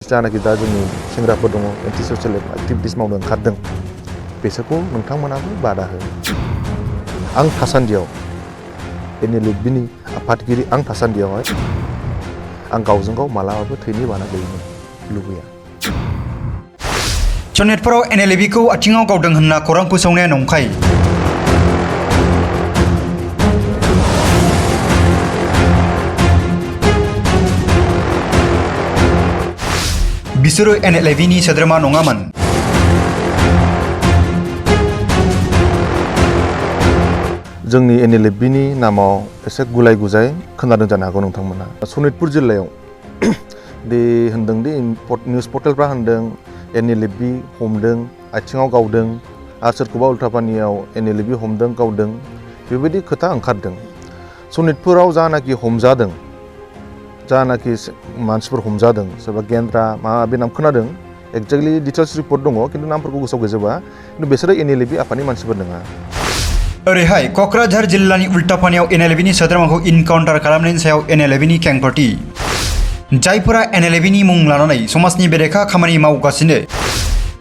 जानाखि दा जोंनि सेंग्राफोर दङ एन्टि ससियेल एक्टिभिटिस मावनो ओंखारदों बेसोरखौ नोंथांमोनाबो बादा हो। आं थासान्दियाव एनएलएफबिनि आफादगिरि आं थासान्दियावहाय आं गावजों गाव मालाबाबो थैनि बाना गैयैनो लुबैया। सनेटफोराव एनएलएफबिखौ आथिङाव गावदों होनना खौरां फोसावनाया नंखाय। बिसोरो एनएलएफबिनि सोद्रोमा नङामोन। जोंनि एनएलएफबिनि नामाव एसे गुलाय गुजाय खोनादों जानो हागौ नोंथांमोना। सनितपुर जिल्लायाव दे होनदों दि निउस पर्टेलफ्रा होनदों एनएलएफबि हमदों आथिङाव गावदों आरो सोरखौबा उल्टापानियाव एनएलएफबि हमदों गावदों बेबायदि खोथा ओंखारदों। सनितपुराव जानाखि हमजादों जानाखि मानसिफोर हमजादों सोरबा गेन्द्रा माबा नाम खोनादों एक्जेक्टलि डिटेल्स रिपर्ट दङ खिन्थु नामफोरखौ गोसोआव गैजोबा खिन्थु बिसोरो एनएलएफबि आफादनि मानसिफोर नङा। ओरैहाय क'क्राझार जिल्लानि उल्टापानियाव एनएलएफबिनि सोद्रोमाखौ इनकाउन्टार खालामनायनि सायाव एनएलएफबिनि खेंफोरथि। जायफोरा एनएलएफबिनि मुं लानानै समाजनि बेरेखा खामानि मावगासिनो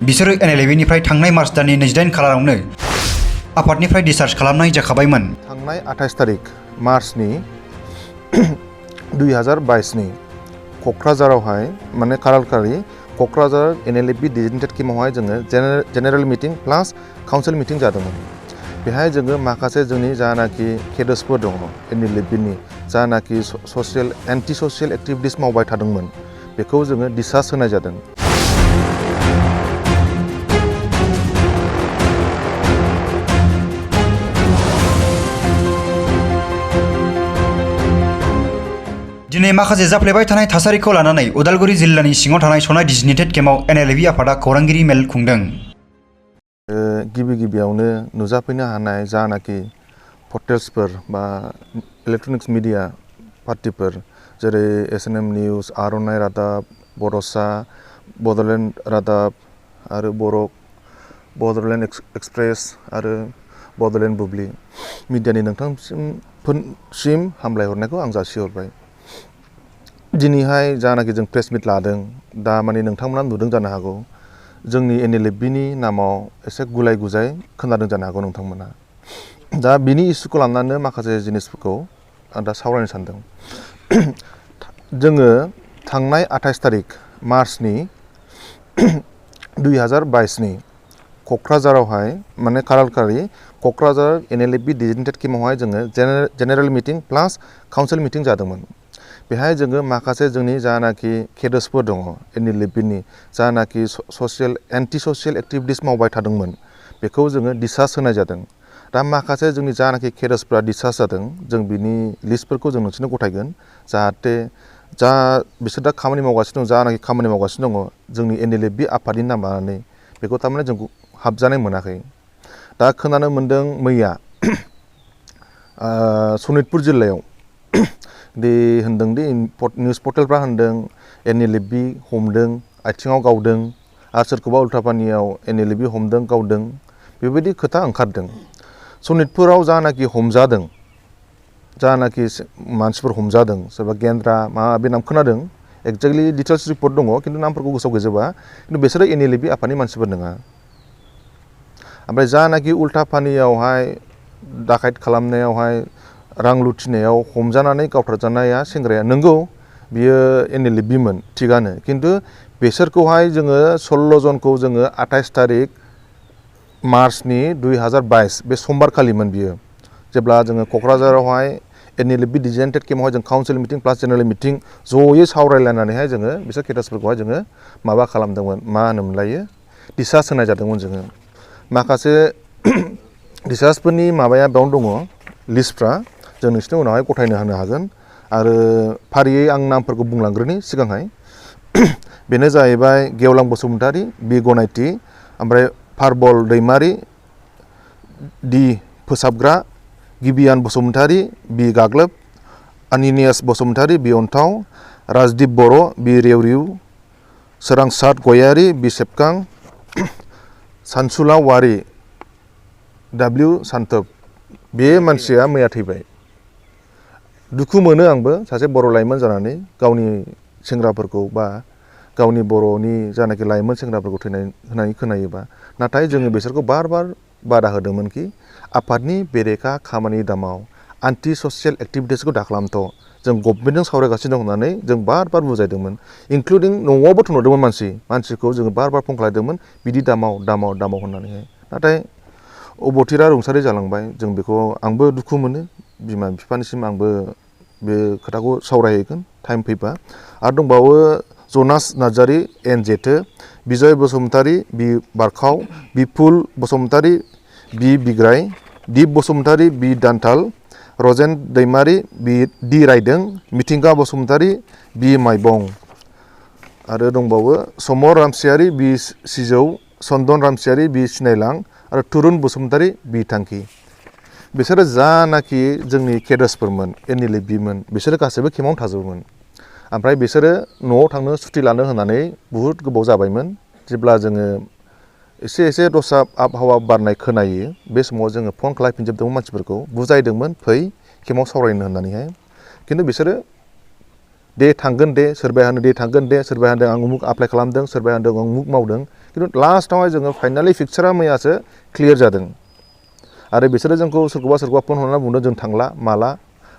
बिसोरो एनएलएफबिनिफ्राय थांनाय मार्च दाननि 28 खालारावनो आफादनिफ्राय डिसचार्ज खालामनाय जाखाबायमोन। थांनाय 28 तारिख मार्चनि 2022 क'क्राझारावहाय माने खालारखालि क'क्राझार एनएलएफबि डिजिटेड केम्पआवहाय जोङो जेनेरेल मिटिं प्लास काउन्सिल मिटिं जादोंमोन। बेहाय जोङो माखासे जोंनि जानाखि केडार्सफोर दङ एनएलएफबिनि जानाखि ससियेल एन्टि ससियेल एक्टिभिटिस मावबाय थादोंमोन बेखौ जोङो डिसचार्ज होनाय जादों। दिनै माखासे जाफ्लेबाय थानाय थासारिखौ लानानै उदालगुरि जिल्लानि सिङाव थानाय सनाय डिजिटेड केम्पआव एनएलएफबि आफादा खौरांगिरि मेल खुंदों। गिबियावनो नुजाफैनो हानाय जानाखि पर्टेल्सफोर बा इलेक्ट्रनिक्स मिडिया पार्टिफोर जेरै एसएनएम निउस, आर'नाइ रादाब, बड'सा, बड'लेण्ड रादाब आरो बड'लेण्ड एक्सप्रेस आरो बड'लेण्ड बुब्लि मिडियानि नोंथांसिम हामलायहरनायखौ आं जासिहरबाय। दिनैहाय जानाखि जों प्रेस मिट लादों दा माने नोंथांमोना नुदों जानो हागौ जोंनि एनएलएफबिनि नामाव एसे गुलाय गुजाय खोनादों जानो हागौ नोंथांमोना। दा बिनि इस्युखौ लानानै माखासे जिनिसफोरखौ आं दा सावरायनो सानदों। जोङो थांनाय 28 तारिख मार्चनि 2022 क'क्राझारावहाय माने खालारखालि क'क्राझार एनएलएफबि डिजिटेड केम्पआवहाय जोङो जेनेरेल मिटिं प्लास काउन्सिल मिटिं जादोंमोन। बेहाय जोङो माखासे जोंनि जानाखि केडार्सफोर दङ एनएलएफबिनि जानाखि ससियेल एन्टि ससियेल एक्टिभिटिस मावबाय थादोंमोन बेखौ जोङो डिसचार्ज होनाय जादों। दा माखासे जोंनि जानाखि केडार्सफ्रा डिसचार्ज जादों जों बिनि लिस्टफोरखौ जों नोंसोरनो गथायगोन जाहाथे बिसोर दा खामानि मावगासिनो दं जानाखि खामानि मावगासिनो दङ जोंनि एनएलएफबि आफादनि नाम लानानै बेखौ थारमाने जों हाबजानाय मोनाखै। दा खोनानो मोन्दों मैया सनितपुर जिल्लायाव दे होनदों दि निउस पर्टेलफ्रा होनदों एनएलएफबि हमदों आथिङाव गावदों आरो सोरखौबा उल्टापानियाव एनएलएफबि हमदों गावदों बेबायदि खोथा ओंखारदों। सनितपुराव जानाखि हमजादों जानाखि मानसिफोर हमजादों सोरबा गेन्द्रा माबा नाम खोनादों एक्जेक्टलि डिटेल्स रिपर्ट दङ खिन्थु नामफोरखौ गोसोआव गैजोबा खिन्थु बिसोरो एनएलएफबि आफादनि मानसिफोर नङा। ओमफ्राय जानाखि उल्टापानियावहाय दाखायत खालामनायावहाय रां लुथिनायाव हमजानानै गावथारजानाया सेंग्राया नंगौ बियो एनएलएफबिमोन थिगानो खिन्थु बिसोरखौहाय जोङो 16 जनखौ जोङो 28 तारिख मार्चनि 2022 बे समबारखालिमोन बियो जेब्ला जोङो क'क्राझारावहाय एनएलएफबि डिजिटेड केम्पआवहाय जों काउन्सिल मिटिं प्लास जेनेरेल मिटिं जयै सावरायलायनानैहाय जोङो बिसोर केडार्सफोरखौहाय जोङो माबा खालामदोंमोन मा होनोमोनलायो डिसचार्ज होनाय जादोंमोन जोङो। माखासे डिसचार्जफोरनि माबाया बेयावनो दङ लिस्टफ्रा जों नोंसोरनि उनावहाय गथायनो होनो हागोन आरो फारियै आं नामफोरखौ बुंलांग्रोनि सिगांहाय बेनो जाहैबाय गेवलां बसुमतारी बि गनायथि ओमफ्राय पार्बल दैमारि डि फोसाबग्रा गिबियान बसुमतारी बि गाग्लोब आनिनियास बसुमतारी बि अन्थाव राजदीप बर' बि रेवरिउ सोरांसात गयारि बि सेबखां सानसुला वारि डाब्लिउ सान्थोब बे मानसिया मैया थैबाय। दुखु मोनो आंबो सासे बर' लाइमोन जानानै गावनि सेंग्राफोरखौ बा गावनि बर'नि जानाखि लाइमोन सेंग्राफोरखौ थैनाय होनानै खोनायोबा नाथाय जोङो बिसोरखौ बार बादा होदोंमोनखि आफादनि बेरेखा खामानि दामाव आन्टि ससियेल एक्टिभिटिसखौ दाखालामथ' जों गभर्नमेन्टजों सावरायगासिनो दं होननानै जों बार बुजायदोंमोन इंक्लुडिं न'आवबो थुनहरदोंमोन मानसिखौ जोङो बार बुंख्लायदोंमोन बिदि दामाव होननानैहाय नाथाय अबथिरा रुंसारि जालांबाय जों बेखौ आंबो दुखु मोनो बिमा बिफानिसिम आंबो बे खोथाखौ सावरायहैगोन टाइम फैबा आरो दंबावो जनास नार्जारि एन जेथो बिजय बसुमतारि बि बारखाव बिपुल बसुमतारि बि बिग्राय दिप बसुमतारि बि दान्थाल रजेन दैमारि बि डि रायदों मिथिंगा बसुमतारि बि माइबं आरो दंबावो समर रामसियारि बि सिजौ चन्दन रामसियारि बि सिनायलां आरो तुरुन बसुमतारि बि थांखि बिसोरो जानाखि जोंनि केडार्सफोरमोन एनएलएफबिमोन बिसोरो गासैबो केम्पआवनो थाजोबोमोन ओमफ्राय बिसोरो न'आव थांनो सुटि लानो होनानै बुहुद गोबाव जाबायमोन जेब्ला जोङो एसे दस्रा आबहावा बारनाय खोनायो बे समाव जोङो फन खालामफिनजोबदोंमोन मानसिफोरखौ बुजायदोंमोन फै केम्पआव सावरायनो होननानैहाय खिन्थु बिसोरो दे थांगोन दे सोरबाया होनो दे थांगोन दे सोरबाया होनदों आं उमुक एप्लाइ खालामदों सोरबाया होनदों आं उमुक मावदों खिन्थु लास्टआवहाय जोङो फाइनालि पिक्सारा मैयासो क्लियार जादों आरो बिसोरो जोंखौ सोरखौबा फन हरनानै बुंदों जों थांला माला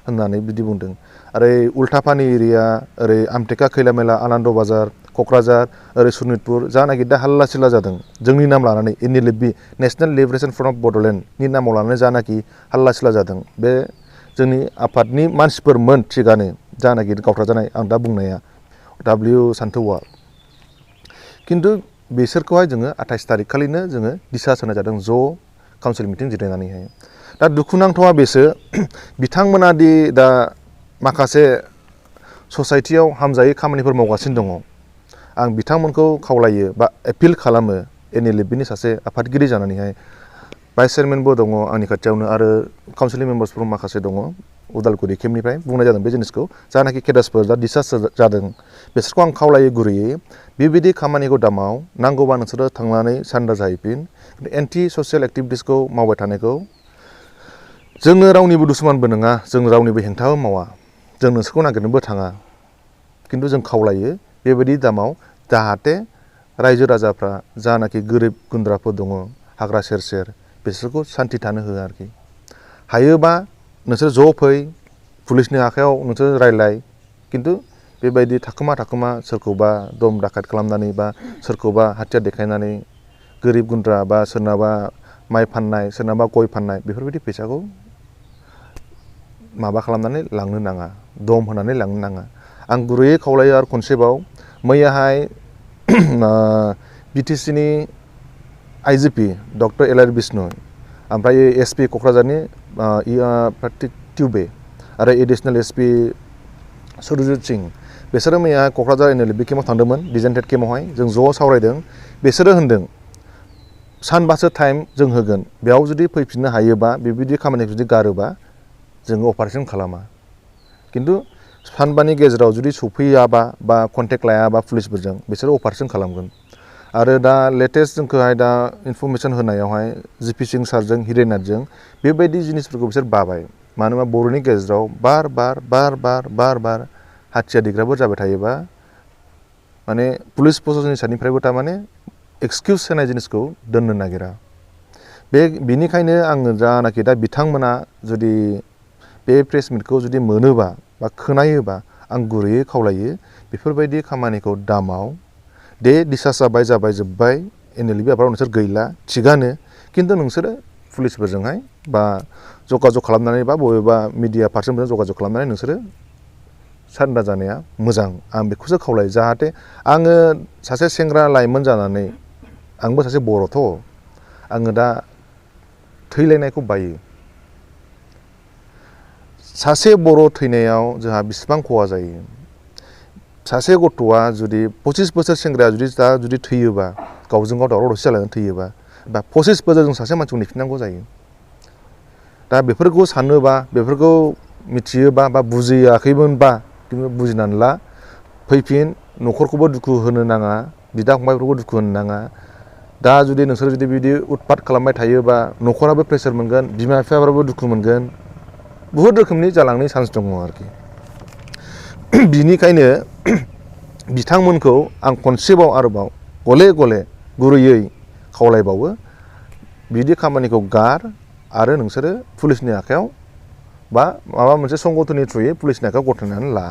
होननानै बिदि बुंदों ओरै उल्टापानि एरिया ओरै आमटेका खैलामेला आनन्द बाजार क'क्राझार ओरै सनितपुर जानाखि दा हाल्ला सिल्ला जादों जोंनि नाम लानानै एनएलएफबि नेशनेल लिबारेशन फ्रन्ट अफ बड'लेण्डनि नामाव लानानै जानाखि हाल्ला सिल्ला जादों बे जोंनि आफादनि मानसिफोरमोन थिगानो जानाखि गावथारजानाय आं दा बुंनाया डाब्लिउ सान्थौआ खिन्थु बिसोरखौहाय जोङो 28 थारिख खालिनो जोङो दिसास होनाय जादों ज' काउन्सिल मिटिं जिरायनानैहाय दा दुखुनांथावा बेसो बिथांमोना दि दा माखासे ससाइटियाव हामजायै खामानिफोर मावगासिनो दङ आं बिथांमोनखौ खावलायो बा एपिल खालामो एनएलएफबिनि सासे आफादगिरि जानानैहाय भाइस चेयारमेनबो दङ आंनि खाथियावनो आरो काउन्सिल मेम्बार्सफोर माखासे दङ उदालगुरि केम्पनिफ्राय बुंनाय जादों बे जिनिसखौ जानाखि केडार्सफोर दा डिसार्ज जादों बिसोरखौ आं खावलायो गुरैयै बेबायदि खामानिखौ दामाव नांगौबा नोंसोरो थांनानै सान्दा जाहैफिन एन्टि ससियेल एक्टिभिटिसखौ मावबाय थानायखौ जोङो रावनिबो दुश्मनबो नङा जों रावनिबो हेंथाबो मावा जों नोंसोरखौ नागिरनोबो थाङा खिन्थु जों खावलायो बेबायदि दामाव जाहाथे रायजो राजाफ्रा जानाखि गोरिब गुन्द्राफोर दङ हाग्रा सेर बिसोरखौ सान्थि थानो होआ आरोखि हायोबा नोंसोर ज' फै पुलिसनि आखायाव नोंसोर रायलाय खिन्थु बेबायदि थाखोमा सोरखौबा दम दाखायत खालामनानै बा सोरखौबा हाथियार देखायनानै गोरिब गुन्द्रा बा सोरनाबा माइ फाननाय सोरनाबा गय फाननाय बेफोरबायदि फैसाखौ माबा खालामनानै लांनो नाङा दम होनानै लांनो नाङा आं गुरैयै खावलायो आरो खनसेबाव मैयाहाय बिटिसिनि आइजिपि डक्टर एलआर बिष्णु ओमफ्राय एसपि क'क्राझारनि पार्टिक टिउबे आरो एडिसनेल एसपि सुरजित सिं बिसोरो मैया क'क्राझार एनएलएफबि केम्पआव थांदोंमोन डिजेन्टेड केम्पआवहाय जों ज' सावरायदों बिसोरो होनदों सानबासो टाइम जों होगोन बेयाव जुदि फैफिननो हायोबा बेबायदि खामानिखौ जुदि गारोबा जोङो अपारेसन खालामा खिन्थु सानबानि गेजेराव जुदि सफैयाबा बा कन्टेक्ट लायाबा पुलिसफोरजों बिसोरो अपारेसन खालामगोन आरो दा लेटेस्ट जोंखौहाय दा इनफरमेसन होनायावहाय जिपि सिं सारजों हिरेनाथजों बेबायदि जिनिसफोरखौ बिसोर बाबाय मानो होनबा बर'नि गेजेराव बार हाथियार देग्राफोर जाबाय थायोबा माने पुलिस प्रशासननि साइडनिफ्रायबो थारमाने एक्सकिउस होनाय जिनिसखौ दोननो नागिरा बेनिखायनो आङो जानाखि दा बिथांमोना जुदि बे प्रेस मिटखौ जुदि मोनोबा बा खोनायोबा आं गुरैयै खावलायो बेफोरबायदि खामानिखौ दामाव दे डिसार्ज जाबाय जोब्बाय एनएलएफबि आफादाव नोंसोर गैला थिगानो खिन्थु नोंसोरो पुलिसफोरजोंहाय बा जगाजग खालामनानै बा बबेबा मिडिया पार्सनफोरजों जगाजग खालामनानै नोंसोरो सान्दा जानाया मोजां आं बेखौसो खावलायो जाहाथे आङो सासे सेंग्रा लाइमोन जानानै आंबो सासे बर'थ' आङो दा थैलायनायखौ बायो सासे बर' थैनायाव जोंहा बेसेबां खहा जायो सासे गथ'आ जुदि 25 बोसोर सेंग्राया जुदि थैयोबा गावजों गाव दावराव दावसि जालायनानै थैयोबा बा 25 बोसोर जों सासे मानसिखौ नेफिननांगौ जायो दा बेफोरखौ सानोबा बेफोरखौ मिथियोबा बा बुजियाखैमोनबा खिन्थु बुजिनानै ला फैफिन न'खरखौबो दुखु होनो नाङा बिदा फंबायफोरखौबो दुखु होनो नाङा दा जुदि नोंसोर जुदि बिदि उतपात खालामबाय थायोबा न'खराबो प्रेसार मोनगोन बिमा बिफाफ्राबो दुखु मोनगोन बुहुद रोखोमनि जालांनायनि चान्स दङ आरोखि बिनिखायनो बिथांमोनखौ आं खनसेबाव आरोबाव गले गले गुरैयै खावलायबावो बिदि खामानिखौ गार आरो नोंसोरो पुलिसनि आखायाव बा माबा मोनसे संगठननि थ्रुयै पुलिसनि आखायाव गथायनानै ला।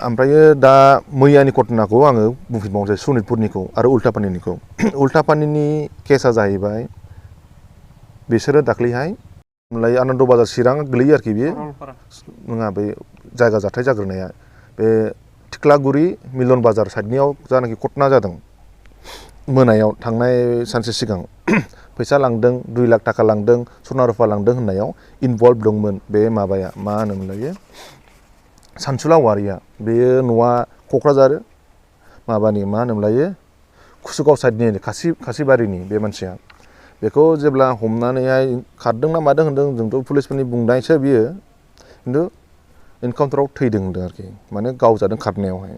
ओमफ्रायो दा मैयानि घटनाखौ आङो बुंफिनबावनोसै सनितपुरनिखौ आरो उल्टापानिनिखौ। उल्टापानिनि केसा जाहैबाय बिसोरो दाख्लैहाय आनन्द बाजार चिरां गोलैयो आरोखि बेयो नङा बे जायगा जाथाय जाग्रोनाया बे थिख्लागुरि मिलन बाजार साइडनियाव जानाखि घटना जादों मोनायाव थांनाय सानसे सिगां फैसा लांदों 2 लाख थाखा लांदों सना रुफा लांदों होननायाव इनभल्भ दंमोन बे माबाया मा होनोमोनलाय सानसुला वारिया बेयो न'आ क'क्राझार माबानि मा होनोमोनलाय कुसुगाव साइडनि खासिबारिनि बे मानसिया बेखौ जेब्ला हमनानैहाय खारदों ना मादों होनदों जोंथ' पुलिसफोरनि बुंनायसो बियो खिन्थु एनकाउन्टाराव थैदों होनदों आरोखि माने गावजादों खारनायावहाय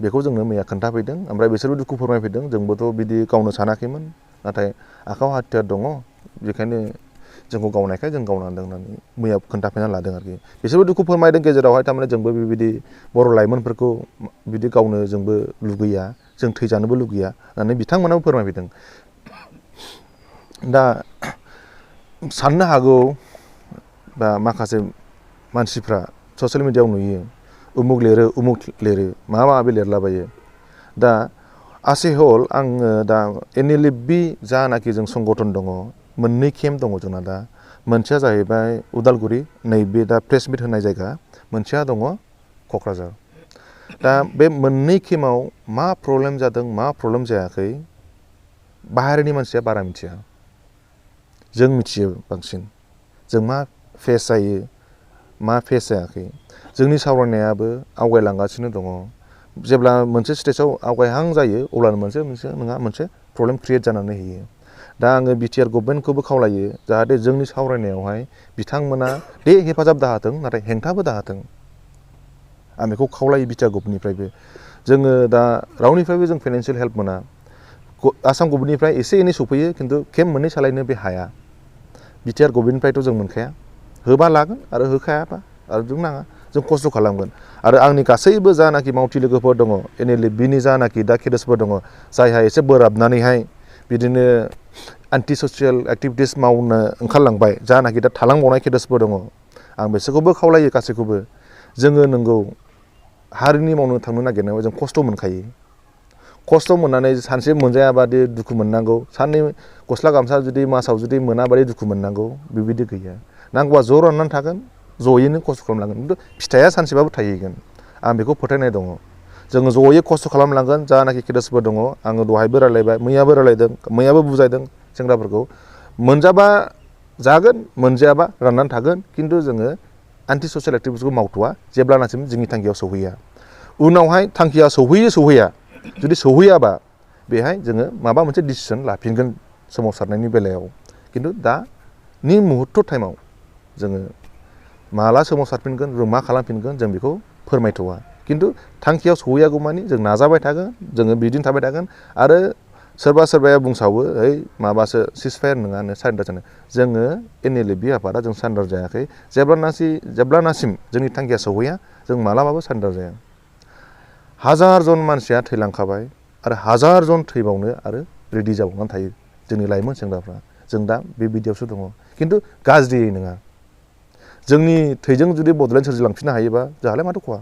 बेखौ जोंनो मैया खोन्थाफैदों ओमफ्राय बिसोरबो दुखु फोरमायफैदों जोंबोथ' बिदि गावनो सानाखैमोन नाथाय आखायाव हाथियार दङ बेखायनो जोंखौ गावनायखाय जों गावनांदों होननानै मैया खोन्थाफैना लादों आरोखि बिसोरबो दुखु फोरमायदों गेजेरावहाय थारमाने जोंबो बेबायदि बर' लाइमोनफोरखौ बिदि गावनो जोंबो लुगैया जों थैजानोबो लुगैया होननानै बिथांमोनाबो फोरमायफैदों। दा साननो हागौ बा माखासे मानसिफ्रा ससियेल मिडियायाव नुयो उमुक लिरो माबा माबि लिरलाबायो दा आसेहल आङो दा Nlfb जानाखि जों संगठन दङ मोननै केम्प दङ जोंना दा मोनसेया जाहैबाय उदालगुरि नैबे दा प्रेस मिट होनाय जायगा मोनसेया दङ क'क्राझार दा बे मोननै केम्पआव मा प्रब्लेम जादों मा प्रब्लेम जायाखै बाहेरनि मानसिया बारा मिथिया जों मिथियो बांसिन जों मा फेस जायो मा फेस जायाखै जोंनि सावरायनायाबो आवगायलांगासिनो दङ जेब्ला मोनसे स्टेजाव आवगायहां जायो अब्लानो मोनसे नङा मोनसे प्रब्लेम क्रिएट जानानै होयो दा आङो बिटिआर गभर्नमेन्टखौबो खावलायो जाहाथे जोंनि सावरायनायावहाय बिथांमोना दे हेफाजाब दाहाथों नाथाय हेंथाबो दाहाथों आं बेखौ खावलायो बिटिआर गभर्नमेन्टनिफ्रायबो जोङो दा रावनिफ्रायबो जों फाइनान्सियेल हेल्प मोना आसाम गभर्नमेन्टनिफ्राय एसे एनै सफैयो खिन्थु केम्प मोननै सालायनो बे हाया बिटिआर गभर्नमेन्टनिफ्रायथ' जों मोनखाया होबा लागोन आरो होखायाबा आरो जों नाङा जों खस्थ' खालामगोन आरो आंनि गासैबो जानाखि मावथि लोगोफोर दङ Nlfbनि जानाखि दा केडेट्सफोर दङ जायहा एसे बोराबनानैहाय बिदिनो एन्टि ससियेल एक्टिभिटिस मावनो ओंखारलांबाय जानाखि दा थालांबावनाय केडेट्सफोर दङ आं बिसोरखौबो खावलायो गासैखौबो जोङो नंगौ हारिनि मावनो थांनो नागिरनायाव जों खस्थ' मोनखायो खस्थ' मोननानै सानसे मोनजायाबादि दुखु मोननांगौ साननै गस्ला गामसा जुदि मासाव जुदि मोनाबादि दुखु मोननांगौ बेबायदि गैया नांगौबा ज' राननानै थागोन ज'यैनो खस्थ' खालामलांगोन खिन्थु फिथाइया सानसेबाबो थाहैगोन आं बेखौ फोथायनाय दङ जोङो ज'यै खस्थ' खालामलांगोन जानाखि केडेट्सफोर दङ आङो दहायबो रायलायबाय मैयाबो रायलायदों मैयाबो बुजायदों सेंग्राफोरखौ मोनजाबा जागोन मोनजायाबा राननानै थागोन खिन्थु जोङो एन्टि ससियेल एक्टिभिटिसखौ मावथ'वा जेब्लानासिम जोंनि थांखियाव सौहैया उनावहाय थांखिया सौहैया जुदि सौहैयाबा बेहाय जोङो माबा मोनसे डिसिसन लाफिनगोन सोमावसारनायनि बेलायाव खिन्थु दानि मुहुर्त टाइमाव जोङो माला सोमावसारफिनगोन जों मा खालामफिनगोन जों बेखौ फोरमायथ'वा खिन्थु थांखियाव सौहैयागौमानि जों नाजाबाय थागोन जोङो बिदिनो थाबाय थागोन आरो सोरबाया बुंसावो ओइ माबासो सिजफायार नङानो सारेन्डार जानो जोङो Nlfb आफादा जों सारेन्डार जायाखै जेब्लानासिम जोंनि थांखिया सौहैया जों मालाबाबो सारेन्डार जाया 1000 जन मानसिया थैलांखाबाय आरो 1000 जन थैबावनो आरो रेडि जाबावनानै थायो जोंनि लाइमोन सेंग्राफ्रा जों दा बेबायदियावसो दङ खिन्थु गाज्रियै नङा जोंनि थैजों जुदि बड'लेण्ड सोरजिलांफिननो हायोबा जोंहालाय माथो खहा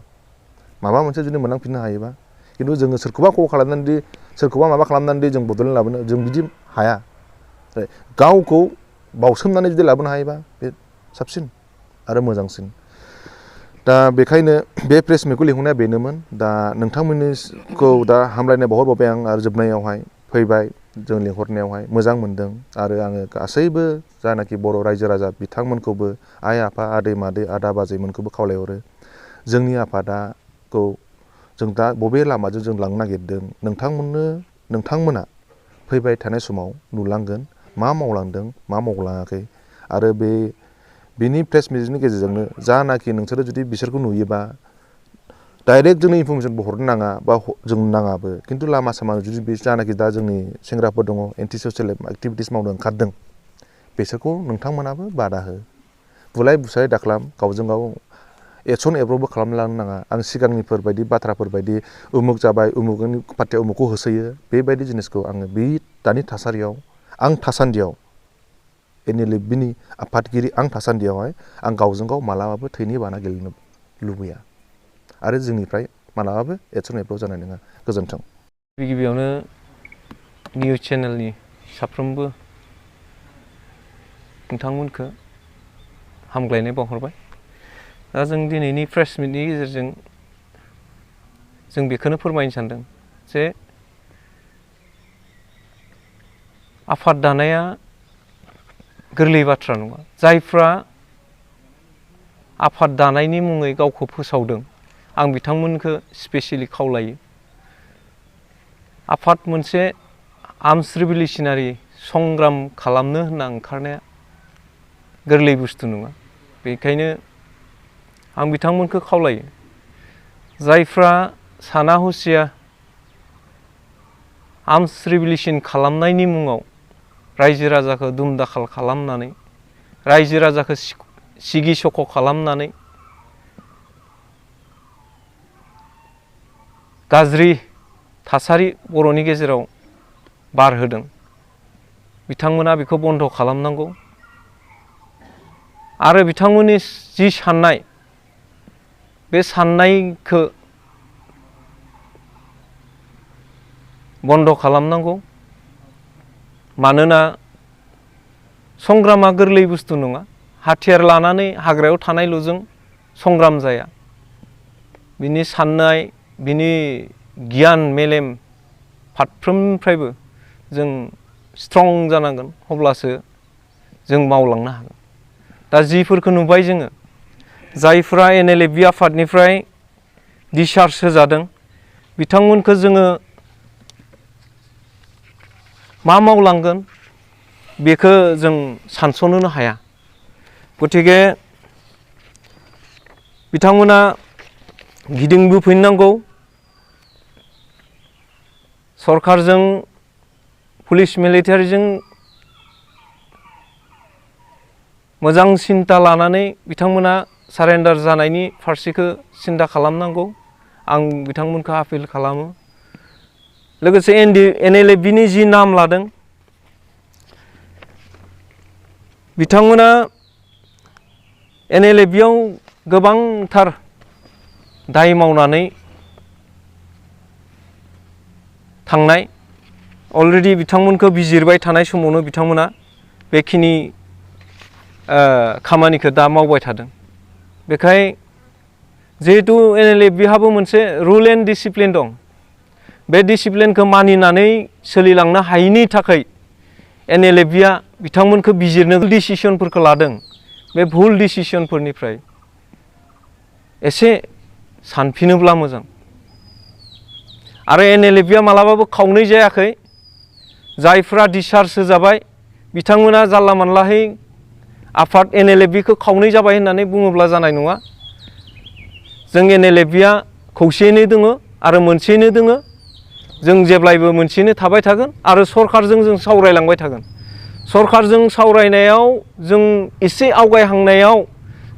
माबा मोनसे जुदि मोनलांफिननो हायोबा खिन्थु जोङो सोरखौबा खहा खालामनानै सोरखौबा माबा खालामनानै जों बड'लेण्ड लाबोनो जों बिदि हाया गावखौ बावसोमनानै जुदि लाबोनो हायोबा बे साबसिन आरो मोजांसिन दा बेखायनो बे प्रेस मिटखौ लिंहरनाया बेनोमोन दा नोंथांमोननिखौ दा हामलायनाय बावहरबावबाय आं आरो जोबनायावहाय फैबाय जों लिंहरनायावहाय मोजां मोनदों आरो आङो गासैबो जानाखि बर' रायजो राजा बिथांमोनखौबो आइ आफा आदै मादै आदा बाजैमोनखौबो खावलायहरो जोंनि आफादाखौ जों दा बबे लामाजों जों लांनो नागिरदों नोंथांमोना फैबाय थानाय समाव नुलांगोन मा मावलांदों मा मावलाङाखै आरो बेनि प्रेस मिटनि गेजेरजोंनो जानाखि नोंसोरो जुदि बिसोरखौ नुयोबा डाइरेक्ट जोंनि इनफरमेसनबो हरनो नाङा बा जों नाङाबो खिन्थु लामा सामा जुदि बे जानाखि दा जोंनि सेंग्राफोर दङ एन्टि ससियेल एक्टिभिटिस मावनो ओंखारदों बिसोरखौ नोंथांमोनाबो बादा हो बुलाय बुसाय दाखालाम गावजों गाव एसन एब्रबो खालामलांनो नाङा आं सिगांनिफोर बायदि बाथ्राफोर बायदि उमुक जाबाय उमुकनि पार्टिया उमुकखौ होसोयो बेबायदि जिनिसखौ आङो बे दानि थासारियाव आं थासान्दियाव एनएलएफबिनि आफादगिरि आं थासान्दियावहाय आं गावजों गाव मालाबाबो थैनि बाना गेलेनो लुबैया आरो जोंनिफ्राय मालाबाबो एसन एब्रब जानाय नङा गोजोन्थों। गिबियावनो निउस चेनेलनि साफ्रोमबो नोंथांमोनखौ हामग्लायनाय बावहरबाय। दा जों दिनैनि प्रेस मिटनि गेजेरजों जों बेखौनो फोरमायनो सानदों जे आफाद दानाया गोरलै बाथ्रा नङा। जायफ्रा आफाद दानायनि मुङै गावखौ फोसावदों आं बिथांमोनखौ स्पेसियेलि खावलायो आफाद मोनसे आर्मस रिभलिउसनारि संग्राम खालामनो होनना ओंखारनाया गोरलै बुस्थु नङा। बेनिखायनो आं बिथांमोनखौ खावलायो जायफ्रा साना हसिया आर्मस रिभलिउसन खालामनायनि मुङाव रायजो राजाखौ दुम-दाखाल खालामनानै रायजो राजाखौ सिगि सख' खालामनानै गाज्रि थासारि बर'नि गेजेराव बारहोदों बिथांमोना बेखौ बन्द' खालामनांगौ आरो बिथांमोननि जि साननाय बे साननायखौ बन्द' खालामनांगौ। मानोना संग्रामा गोरलै बुस्थु नङा। हाथियार लानानै हाग्रायाव थानायल'जों संग्राम जाया। बिनि साननाय बिनि गियान मेलेम फारफ्रोमनिफ्रायबो जों स्ट्रं जानांगोन अब्लासो जों मावलांनो हागोन। दा जिफोरखौ नुबाय जोङो जायफ्रा एनएलएफबि आफादनिफ्राय डिसचार्ज होजादों बिथांमोनखौ जोङो मा मावलांगोन बेखौ जों सानस'नोनो हाया। गतिके बिथांमोना गिदिंबोफिननांगौ सरकारजों पुलिस मिलिटारिजों मोजां सिन्था लानानै बिथांमोना सारेन्डार जानायनि फारसेखौ सिन्था खालामनांगौ आं बिथांमोनखौ आपिल खालामो। लोगोसे एनएलएफबिनि जि नाम लादों बिथांमोना एनएलएफबियाव गोबांथार दाय मावनानै थांनाय अलरेडि बिथांमोनखौ बिजिरबाय थानाय समावनो बिथांमोना बेखिनि खामानिखौ दा मावबाय थादों। बेखाय जिहेतु एनएलएफबिहाबो मोनसे रुल एन्ड डिसिप्लिन दं बे डिसिप्लिनखौ मानिनानै सोलिलांनो हायैनि थाखाय एनएलएफबिया बिथांमोनखौ बिजिरनो डिसिसनफोरखौ लादों। बे भुल डिसिसनफोरनिफ्राय एसे सानफिनोब्ला मोजां। आरो एनएलएफबिया मालाबाबो खावनै जायाखै। जायफ्रा डिसचार्ज होजाबाय बिथांमोना जानला मानलाहै आफाद एनएलएफबिखौ खावनै जाबाय होननानै बुङोब्ला जानाय नङा। जों एनएलएफबिया खौसेयैनो दङ आरो मोनसेयैनो दङ। जों जेब्लायबो मोनसेयैनो थाबाय थागोन आरो सरकारजों जों सावरायलांबाय थागोन। सरकारजों सावरायनायाव जों एसे आवगायहांनायाव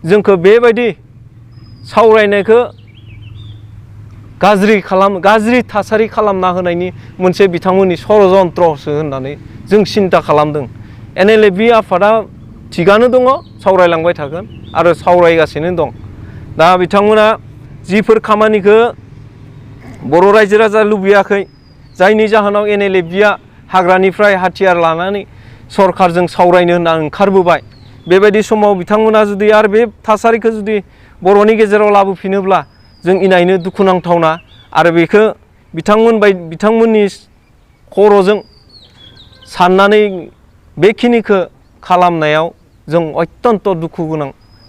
जोंखौ बेबायदि सावरायनायखौ गाज्रि थासारि खालामना होनायनि मोनसे बिथांमोननि षड़यन्त्रसो होननानै जों सिन्था खालामदों। एनएलएफबि आफादा थिगानो दङ सावरायलांबाय थागोन आरो सावरायगासिनो दं। दा बिथांमोना जिफोर खामानिखौ बर' रायजो राजा लुबैयाखै जायनि जाहोनाव एनएलएफबिया हाग्रानिफ्राय हाथियार लानानै सरकारजों सावरायनो होनना ओंखारबोबाय बेबायदि समाव बिथांमोना जुदि आरो बे थासारिखौ जुदि बर'नि गेजेराव लाबोफिनोब्ला जों इनायनो दुखुनांथावना आरो बेखौ बिथांमोननि खर'जों साननानै बेखिनिखौ खालामनायाव जों अत्यन्त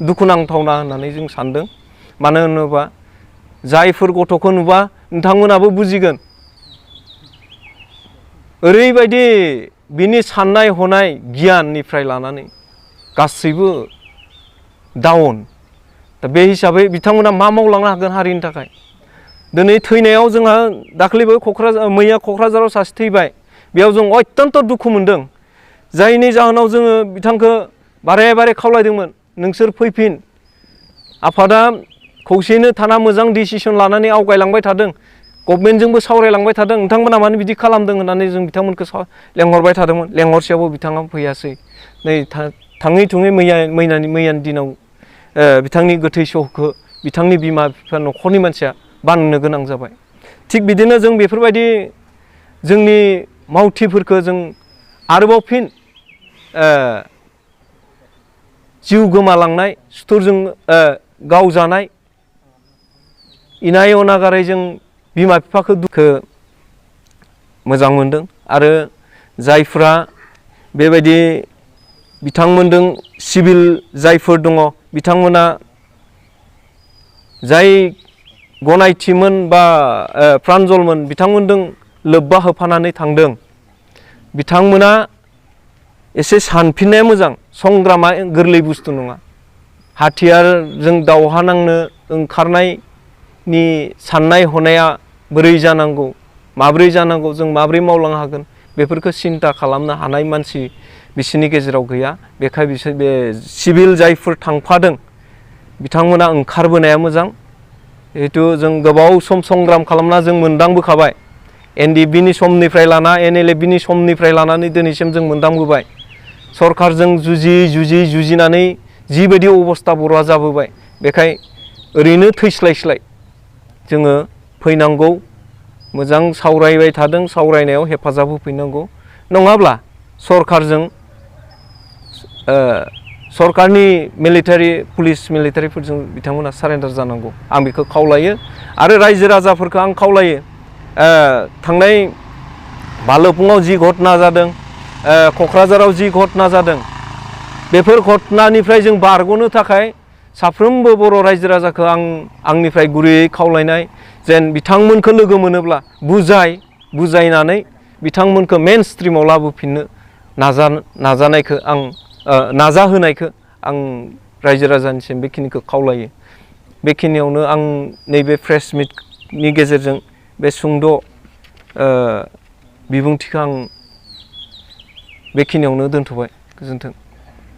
दुखुनांथावना होननानै जों सानदों। मानो होनोबा जायफोर गथ'खौ नुबा नोंथांमोनाबो बुजिगोन ओरैबायदि बिनि साननाय हनाय गियाननिफ्राय लानानै गासैबो डाउन। दा बे हिसाबै बिथांमोना मा मावलांनो हागोन हारिनि थाखाय। दिनै थैनायाव जोंहा दाख्लैबो मैया क'क्राझाराव सासे थैबाय बेयाव जों अत्यन्त दुखु मोनदों। जायनि जाहोनाव जोङो बिथांखौ बारे बारे खावलायदोंमोन नोंसोर फैफिन। आफादा खौसेयैनो थाना मोजां डिसिसन लानानै आवगायलांबाय थादों गभर्नमेन्टजोंबो सावरायलांबाय थादों नोंथांमोना मानो बिदि खालामदों होननानै जों बिथांमोनखौ लेंहरबाय थादोंमोन लेंहरसेयावबो बिथाङा फैयासै नै थाङै थुङै मैयानि दिनाव बिथांनि गोथै सहखौ बिथांनि बिमा बिफा न'खरनि मानसिया बाननो गोनां जाबाय थिग बिदिनो जों बेफोरबायदि जोंनि मावथिफोरखौ जों आरोबाव फिन जिउ गोमालांनाय सुथुरजों गावजानाय इनाय अनागारै जों बिमा बिफाखौ दुखु मोजां मोनदों आरो जायफ्रा बेबायदि बिथांमोनजों सिभिल जायफोर दङ बिथांमोना जाय गनायथिमोन बा प्रान्जलमोन बिथांमोनजों लोब्बा होफानानै थांदों बिथांमोना एसे सानफिननाया मोजां संग्रामा गोरलै बुस्थु नङा हाथियारजों दावहा नांनो ओंखारनायनि साननाय हनाया बोरै जानांगौ माब्रै जानांगौ जों माब्रै मावलांनो हागोन बेफोरखौ सिन्था खालामनो हानाय मानसि बिसोरनि गेजेराव गैया बेखाय बिसोर बे सिभिल जायफोर थांफादों बिथांमोना ओंखारबोनाया मोजां जिहेथु जों गोबाव सम संग्राम खालामना जों मोनदांबोखाबाय एनडिएफबिनि समनिफ्राय लाना एनएलएफबिनि समनिफ्राय लानानै दिनैसिम जों मोनदांबोबाय सरकारजों जुजिनानै जिबायदि अबस्था बर'आ जाबोबाय बेखाय ओरैनो थैस्लायस्लाय जोङो फैनांगौ मोजां सावरायबाय थादों सावरायनायाव हेफाजाब होफैनांगौ नङाब्ला सरकारजों सरकारनि पुलिस मिलिटारिफोरजों बिथांमोना सारेन्डार जानांगौ आं बेखौ खावलायो आरो रायजो राजाफोरखौ आं खावलायो थांनाय भालुकपुङाव जि घटना जादों क'क्राझाराव जि घटना जादों बेफोर घटनानिफ्राय जों बारग'नो थाखाय साफ्रोमबो बर' रायजो राजाखौ आंनिफ्राय गुरैयै खावलायनाय जेन बिथांमोनखौ लोगो मोनोब्ला बुजायनानै बिथांमोनखौ मेन स्ट्रिमाव लाबोफिननो नाजाहोनायखौ आं रायजो राजानिसिम बेखिनिखौ खावलायो बेखिनियावनो आं नैबे प्रेस मिटनि गेजेरजों बे सुंद' बिबुंथिखौ आं बेखिनियावनो दोनथ'बाय गोजोन्थों।